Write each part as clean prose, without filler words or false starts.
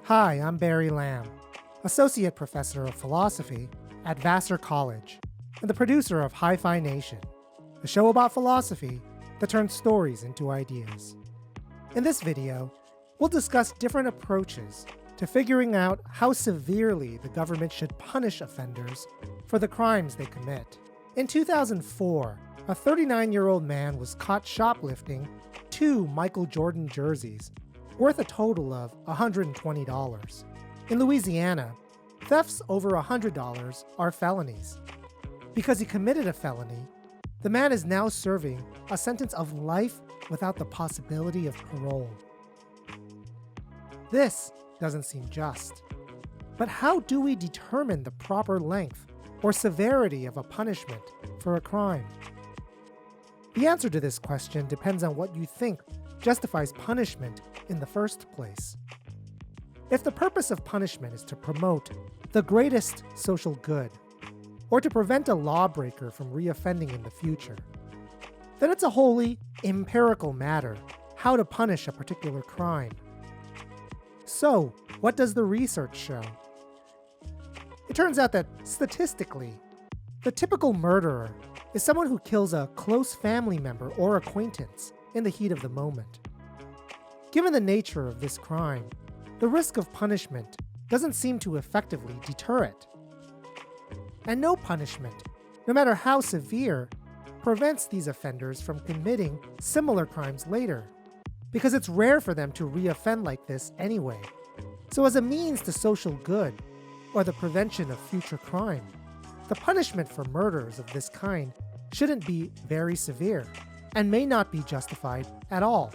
Hi, I'm Barry Lamb, Associate Professor of Philosophy at Vassar College and the producer of Hi-Phi Nation, a show about philosophy that turns stories into ideas. In this video, we'll discuss different approaches to figuring out how severely the government should punish offenders for the crimes they commit. In 2004, a 39-year-old man was caught shoplifting 2 Michael Jordan jerseys worth a total of $120. In Louisiana, thefts over $100 are felonies. Because he committed a felony, the man is now serving a sentence of life without the possibility of parole. This doesn't seem just. But how do we determine the proper length or severity of a punishment for a crime? The answer to this question depends on what you think justifies punishment in the first place. If the purpose of punishment is to promote the greatest social good, or to prevent a lawbreaker from reoffending in the future, then it's a wholly empirical matter how to punish a particular crime. So, what does the research show? It turns out that statistically, the typical murderer is someone who kills a close family member or acquaintance in the heat of the moment. Given the nature of this crime, the risk of punishment doesn't seem to effectively deter it. And no punishment, no matter how severe, prevents these offenders from committing similar crimes later, because it's rare for them to reoffend like this anyway. So as a means to social good, or the prevention of future crime, the punishment for murders of this kind shouldn't be very severe, and may not be justified at all.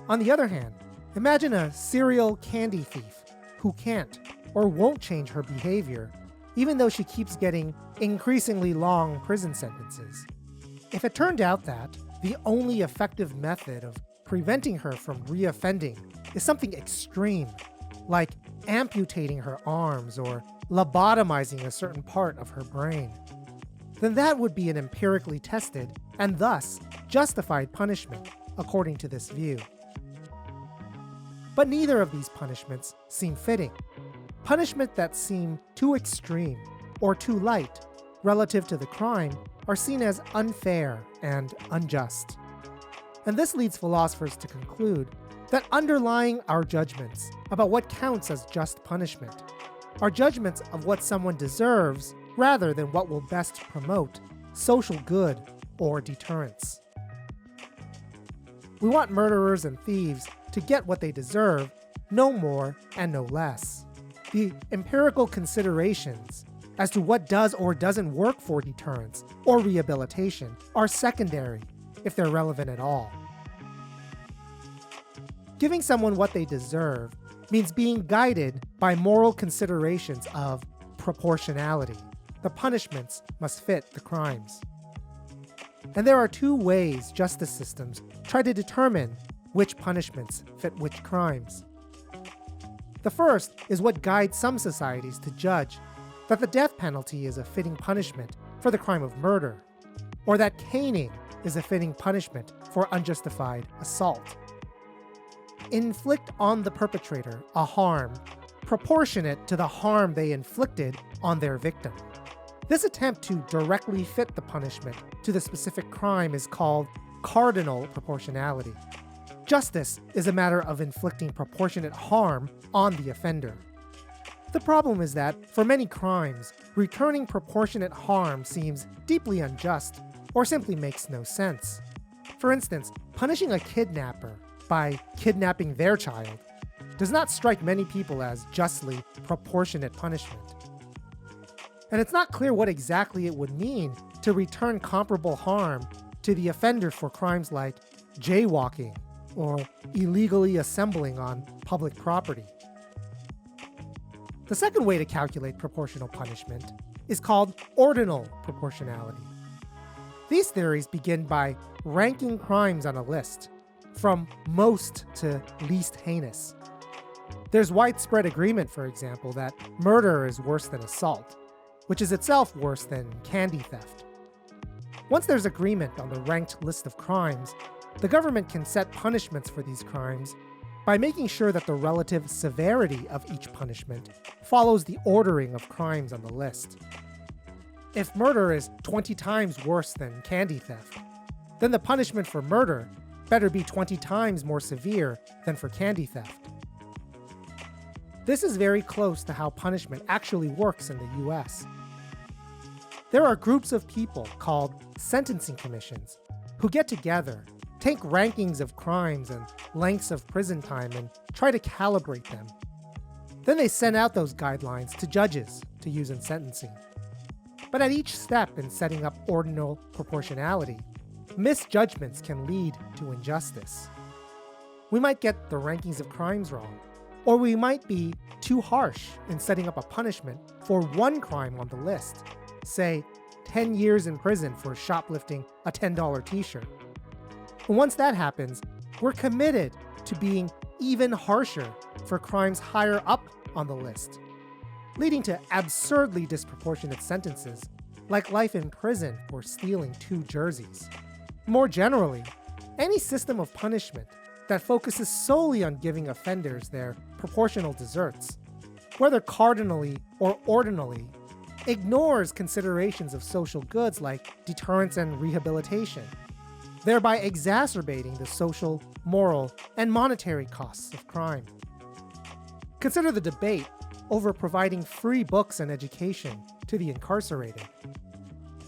On the other hand, imagine a serial candy thief who can't or won't change her behavior, even though she keeps getting increasingly long prison sentences. If it turned out that the only effective method of preventing her from reoffending is something extreme, like amputating her arms or lobotomizing a certain part of her brain, then that would be an empirically tested and thus justified punishment, according to this view. But neither of these punishments seem fitting. Punishment that seem too extreme or too light relative to the crime are seen as unfair and unjust. And this leads philosophers to conclude that underlying our judgments about what counts as just punishment are judgments of what someone deserves rather than what will best promote social good or deterrence. We want murderers and thieves to get what they deserve, no more and no less. The empirical considerations as to what does or doesn't work for deterrence or rehabilitation are secondary, if they're relevant at all. Giving someone what they deserve means being guided by moral considerations of proportionality. The punishments must fit the crimes. And there are 2 ways justice systems try to determine which punishments fit which crimes. The first is what guides some societies to judge that the death penalty is a fitting punishment for the crime of murder, or that caning is a fitting punishment for unjustified assault. Inflict on the perpetrator a harm proportionate to the harm they inflicted on their victim. This attempt to directly fit the punishment to the specific crime is called cardinal proportionality. Justice is a matter of inflicting proportionate harm on the offender. The problem is that, for many crimes, returning proportionate harm seems deeply unjust or simply makes no sense. For instance, punishing a kidnapper by kidnapping their child does not strike many people as justly proportionate punishment. And it's not clear what exactly it would mean to return comparable harm to the offender for crimes like jaywalking or illegally assembling on public property. The second way to calculate proportional punishment is called ordinal proportionality. These theories begin by ranking crimes on a list, from most to least heinous. There's widespread agreement, for example, that murder is worse than assault, which is itself worse than candy theft. Once there's agreement on the ranked list of crimes, the government can set punishments for these crimes by making sure that the relative severity of each punishment follows the ordering of crimes on the list. If murder is 20 times worse than candy theft, then the punishment for murder better be 20 times more severe than for candy theft. This is very close to how punishment actually works in the US. There are groups of people called sentencing commissions who get together, take rankings of crimes and lengths of prison time, and try to calibrate them. Then they send out those guidelines to judges to use in sentencing. But at each step in setting up ordinal proportionality, misjudgments can lead to injustice. We might get the rankings of crimes wrong, or we might be too harsh in setting up a punishment for one crime on the list, say 10 years in prison for shoplifting a $10 t-shirt. And once that happens, we're committed to being even harsher for crimes higher up on the list, leading to absurdly disproportionate sentences, like life in prison for stealing 2 jerseys. More generally, any system of punishment that focuses solely on giving offenders their proportional deserts, whether cardinally or ordinally, ignores considerations of social goods like deterrence and rehabilitation, thereby exacerbating the social, moral, and monetary costs of crime. Consider the debate over providing free books and education to the incarcerated.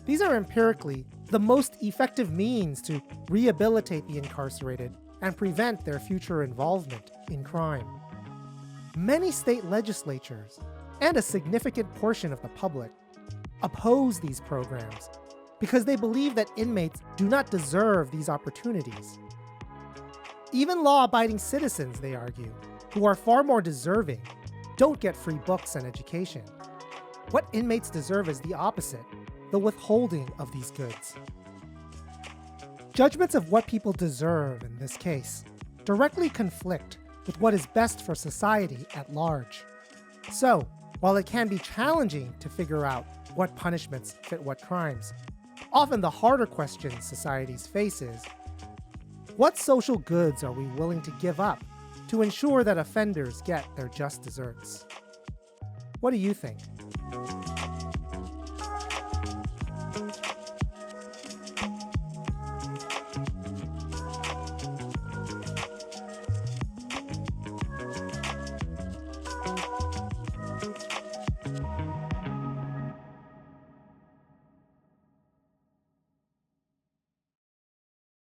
These are empirically the most effective means to rehabilitate the incarcerated and prevent their future involvement in crime. Many state legislatures and a significant portion of the public oppose these programs because they believe that inmates do not deserve these opportunities. Even law-abiding citizens, they argue, who are far more deserving, don't get free books and education. What inmates deserve is the opposite, the withholding of these goods. Judgments of what people deserve in this case directly conflict with what is best for society at large. So, while it can be challenging to figure out what punishments fit what crimes, often the harder question societies face is, what social goods are we willing to give up to ensure that offenders get their just deserts? What do you think?